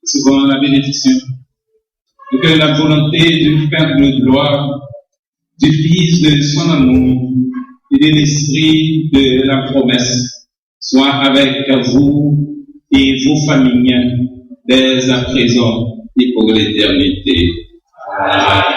Souvent la bénédiction, et que la volonté du Père de gloire, du Fils de son amour et de l'Esprit de la promesse soit avec vous et vos familles dès à présent et pour l'éternité. Amen.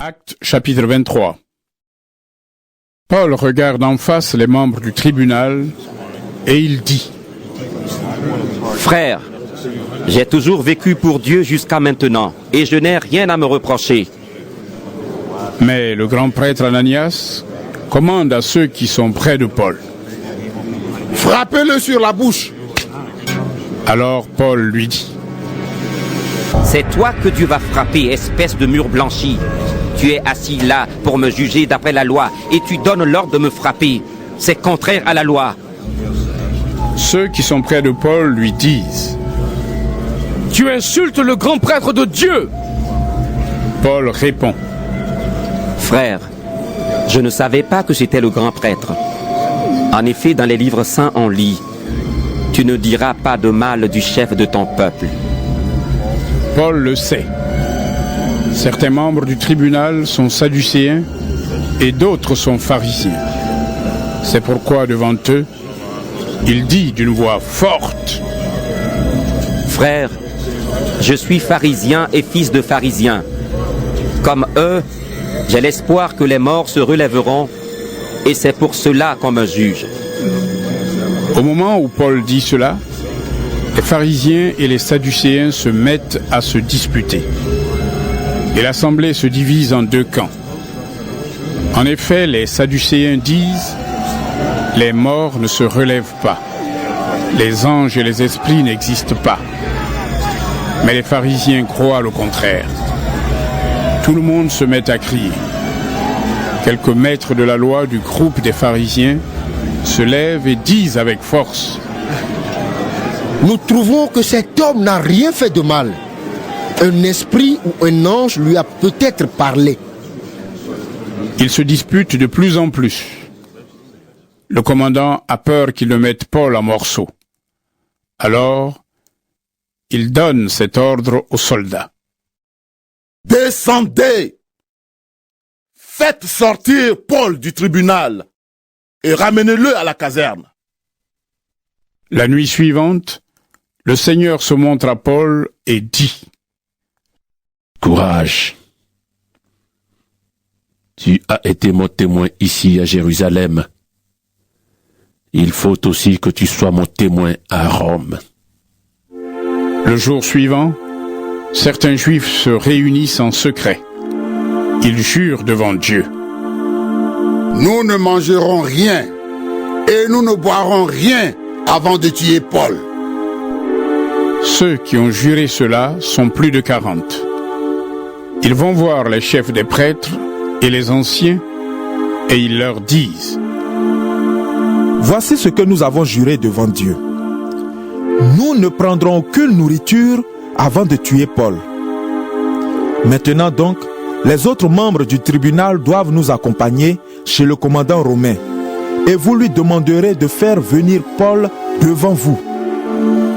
Actes chapitre 23. Paul regarde en face les membres du tribunal et il dit: Frères, j'ai toujours vécu pour Dieu jusqu'à maintenant et je n'ai rien à me reprocher. Mais le grand prêtre Ananias commande à ceux qui sont près de Paul: Frappez-le sur la bouche. Alors Paul lui dit: C'est toi que Dieu va frapper, espèce de mur blanchi. Tu es assis là pour me juger d'après la loi et tu donnes l'ordre de me frapper. C'est contraire à la loi. Ceux qui sont près de Paul lui disent: Tu insultes le grand prêtre de Dieu. Paul répond: Frère, je ne savais pas que c'était le grand prêtre. En effet, dans les livres saints, on lit: Tu ne diras pas de mal du chef de ton peuple. Paul le sait. Certains membres du tribunal sont sadducéens et d'autres sont pharisiens. C'est pourquoi devant eux, il dit d'une voix forte: Frère, je suis pharisien et fils de pharisien. Comme eux, j'ai l'espoir que les morts se relèveront et c'est pour cela qu'on me juge. Au moment où Paul dit cela, les pharisiens et les sadducéens se mettent à se disputer. Et l'assemblée se divise en deux camps. En effet, les sadducéens disent: les morts ne se relèvent pas. Les anges et les esprits n'existent pas. Mais les pharisiens croient le contraire. Tout le monde se met à crier. Quelques maîtres de la loi du groupe des pharisiens se lèvent et disent avec force: Nous trouvons que cet homme n'a rien fait de mal. Un esprit ou un ange lui a peut-être parlé. Ils se disputent de plus en plus. Le commandant a peur qu'ils ne mettent Paul en morceaux. Alors, il donne cet ordre aux soldats: Descendez! Faites sortir Paul du tribunal et ramenez-le à la caserne. La nuit suivante, le Seigneur se montre à Paul et dit: Courage. Tu as été mon témoin ici à Jérusalem. Il faut aussi que tu sois mon témoin à Rome. Le jour suivant, certains Juifs se réunissent en secret. Ils jurent devant Dieu: Nous ne mangerons rien et nous ne boirons rien avant de tuer Paul. Ceux qui ont juré cela sont plus de 40. Ils vont voir les chefs des prêtres et les anciens et ils leur disent: Voici ce que nous avons juré devant Dieu. Nous ne prendrons aucune nourriture avant de tuer Paul. Maintenant donc, les autres membres du tribunal doivent nous accompagner chez le commandant romain et vous lui demanderez de faire venir Paul devant vous.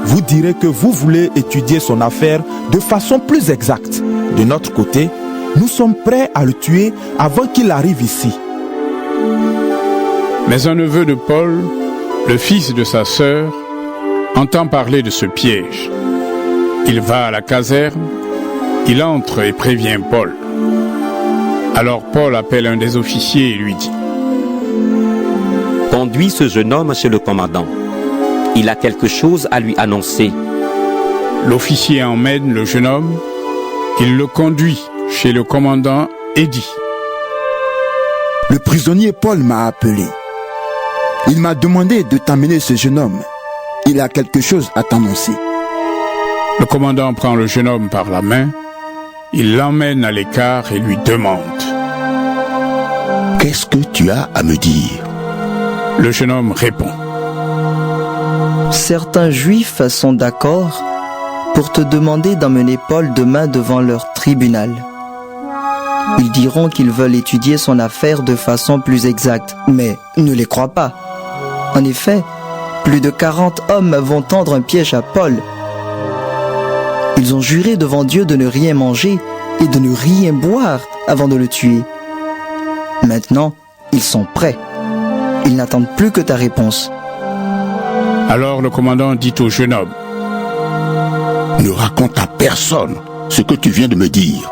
Vous direz que vous voulez étudier son affaire de façon plus exacte. De notre côté, nous sommes prêts à le tuer avant qu'il arrive ici. Mais un neveu de Paul, le fils de sa sœur, entend parler de ce piège. Il va à la caserne, il entre et prévient Paul. Alors Paul appelle un des officiers et lui dit: Conduis ce jeune homme chez le commandant. Il a quelque chose à lui annoncer. L'officier emmène le jeune homme, il le conduit chez le commandant et dit: Le prisonnier Paul m'a appelé. Il m'a demandé de t'amener ce jeune homme. Il a quelque chose à t'annoncer. Le commandant prend le jeune homme par la main, il l'emmène à l'écart et lui demande: Qu'est-ce que tu as à me dire? Le jeune homme répond: Certains Juifs sont d'accord pour te demander d'emmener Paul demain devant leur tribunal. Ils diront qu'ils veulent étudier son affaire de façon plus exacte, mais ne les crois pas. En effet, plus de 40 hommes vont tendre un piège à Paul. Ils ont juré devant Dieu de ne rien manger et de ne rien boire avant de le tuer. Maintenant, ils sont prêts. Ils n'attendent plus que ta réponse. Alors le commandant dit au jeune homme: Ne raconte à personne ce que tu viens de me dire.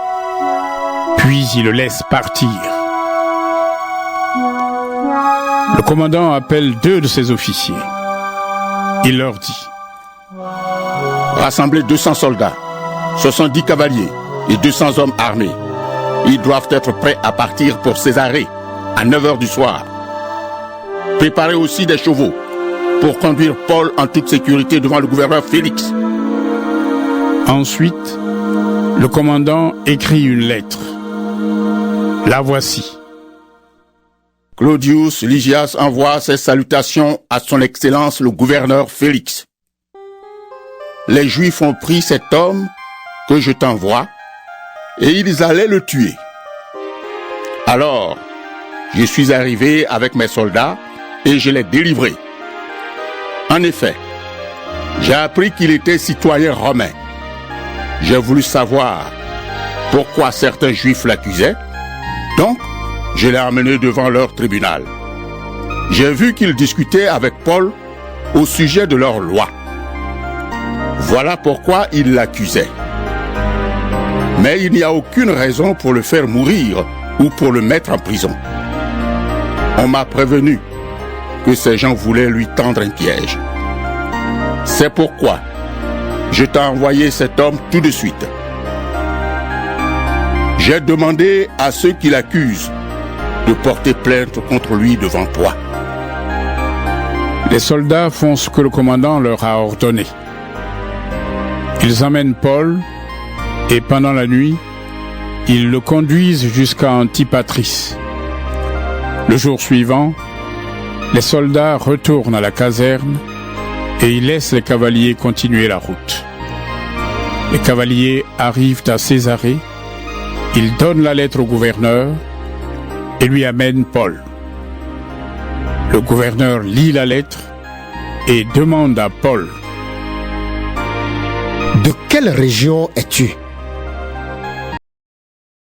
Puis il le laisse partir. Le commandant appelle 2 de ses officiers. Il leur dit: Rassemblez 200 soldats, 70 cavaliers et 200 hommes armés. Ils doivent être prêts à partir pour Césarée à 9h du soir. Préparez aussi des chevaux pour conduire Paul en toute sécurité devant le gouverneur Félix. Ensuite, le commandant écrit une lettre. La voici. Claudius Lysias envoie ses salutations à son Excellence le gouverneur Félix. Les Juifs ont pris cet homme que je t'envoie et ils allaient le tuer. Alors, je suis arrivé avec mes soldats et je l'ai délivré. En effet, j'ai appris qu'il était citoyen romain. J'ai voulu savoir pourquoi certains Juifs l'accusaient, donc je l'ai emmené devant leur tribunal. J'ai vu qu'ils discutaient avec Paul au sujet de leur loi. Voilà pourquoi ils l'accusaient. Mais il n'y a aucune raison pour le faire mourir ou pour le mettre en prison. On m'a prévenu que ces gens voulaient lui tendre un piège. C'est pourquoi je t'ai envoyé cet homme tout de suite. J'ai demandé à ceux qui l'accusent de porter plainte contre lui devant toi. Les soldats font ce que le commandant leur a ordonné. Ils emmènent Paul et pendant la nuit, ils le conduisent jusqu'à Antipatris. Le jour suivant, les soldats retournent à la caserne et ils laissent les cavaliers continuer la route. Les cavaliers arrivent à Césarée, ils donnent la lettre au gouverneur et lui amènent Paul. Le gouverneur lit la lettre et demande à Paul: De quelle région es-tu ?